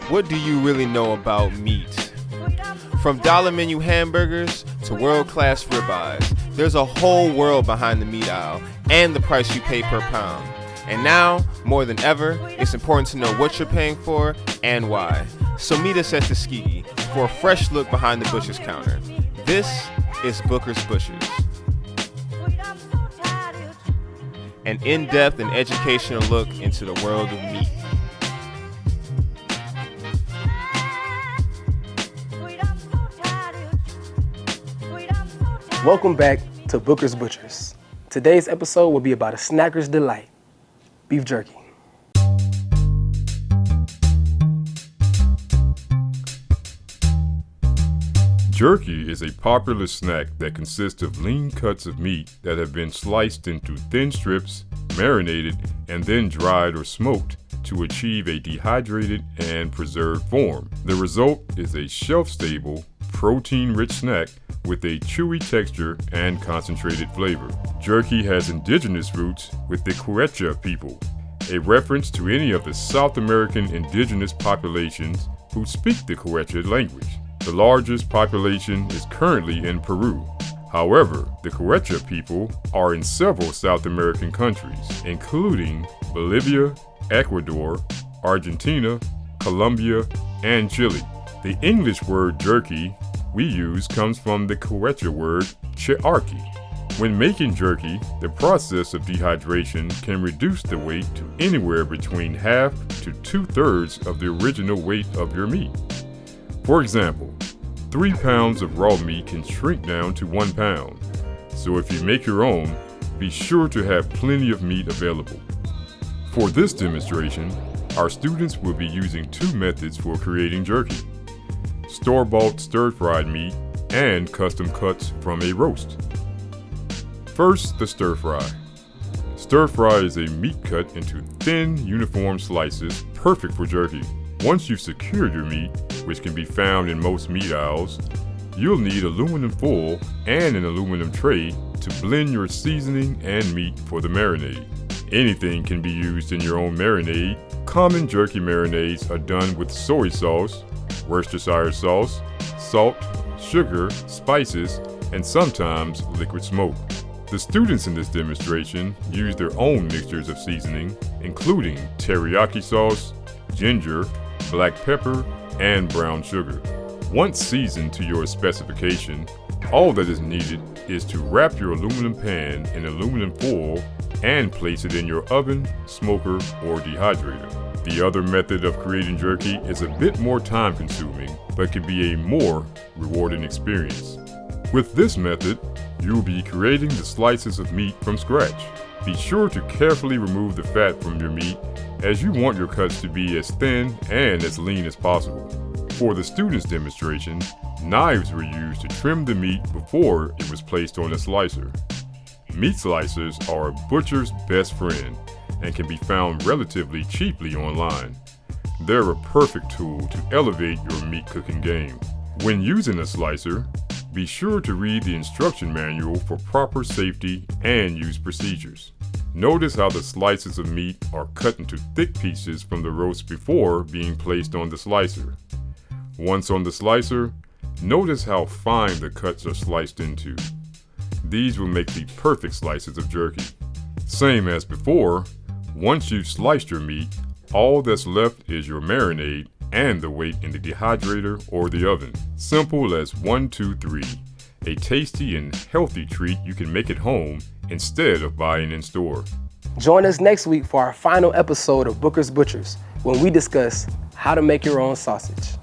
What do you really know about meat? From dollar menu hamburgers to world-class ribeyes, there's a whole world behind the meat aisle and the price you pay per pound. And now, more than ever, it's important to know what you're paying for and why. So meet us at Tuskegee for a fresh look behind the butcher's counter. This is Booker's Butchers, an in-depth and educational look into the world of meat. Welcome back to Booker's Butchers. Today's episode will be about a snacker's delight, beef jerky. Jerky is a popular snack that consists of lean cuts of meat that have been sliced into thin strips, marinated, and then dried or smoked to achieve a dehydrated and preserved form. The result is a shelf-stable, protein-rich snack with a chewy texture and concentrated flavor. Jerky has indigenous roots with the Quechua people, a reference to any of the South American indigenous populations who speak the Quechua language. The largest population is currently in Peru. However, the Quechua people are in several South American countries, including Bolivia, Ecuador, Argentina, Colombia, and Chile. The English word jerky we use comes from the Quechua word charqui. When making jerky, the process of dehydration can reduce the weight to anywhere between half to 2/3 of the original weight of your meat. For example, 3 pounds of raw meat can shrink down to 1 pound. So if you make your own, be sure to have plenty of meat available. For this demonstration, our students will be using 2 methods for creating jerky: store-bought stir-fried meat and custom cuts from a roast. First, the stir-fry. Stir-fry is a meat cut into thin, uniform slices, perfect for jerky. Once you've secured your meat, which can be found in most meat aisles, you'll need aluminum foil and an aluminum tray to blend your seasoning and meat for the marinade. Anything can be used in your own marinade. Common jerky marinades are done with soy sauce, Worcestershire sauce, salt, sugar, spices, and sometimes liquid smoke. The students in this demonstration use their own mixtures of seasoning, including teriyaki sauce, ginger, black pepper, and brown sugar. Once seasoned to your specification, all that is needed is to wrap your aluminum pan in aluminum foil and place it in your oven, smoker, or dehydrator. The other method of creating jerky is a bit more time-consuming, but can be a more rewarding experience. With this method, you'll be creating the slices of meat from scratch. Be sure to carefully remove the fat from your meat, as you want your cuts to be as thin and as lean as possible. For the students' demonstration, knives were used to trim the meat before it was placed on a slicer. Meat slicers are a butcher's best friend and can be found relatively cheaply online. They're a perfect tool to elevate your meat cooking game. When using a slicer, be sure to read the instruction manual for proper safety and use procedures. Notice how the slices of meat are cut into thick pieces from the roast before being placed on the slicer. Once on the slicer, notice how fine the cuts are sliced into. These will make the perfect slices of jerky. Same as before, once you've sliced your meat, all that's left is your marinade and the weight in the dehydrator or the oven. Simple as 1, 2, 3. A tasty and healthy treat you can make at home instead of buying in store. Join us next week for our final episode of Booker's Butchers, when we discuss how to make your own sausage.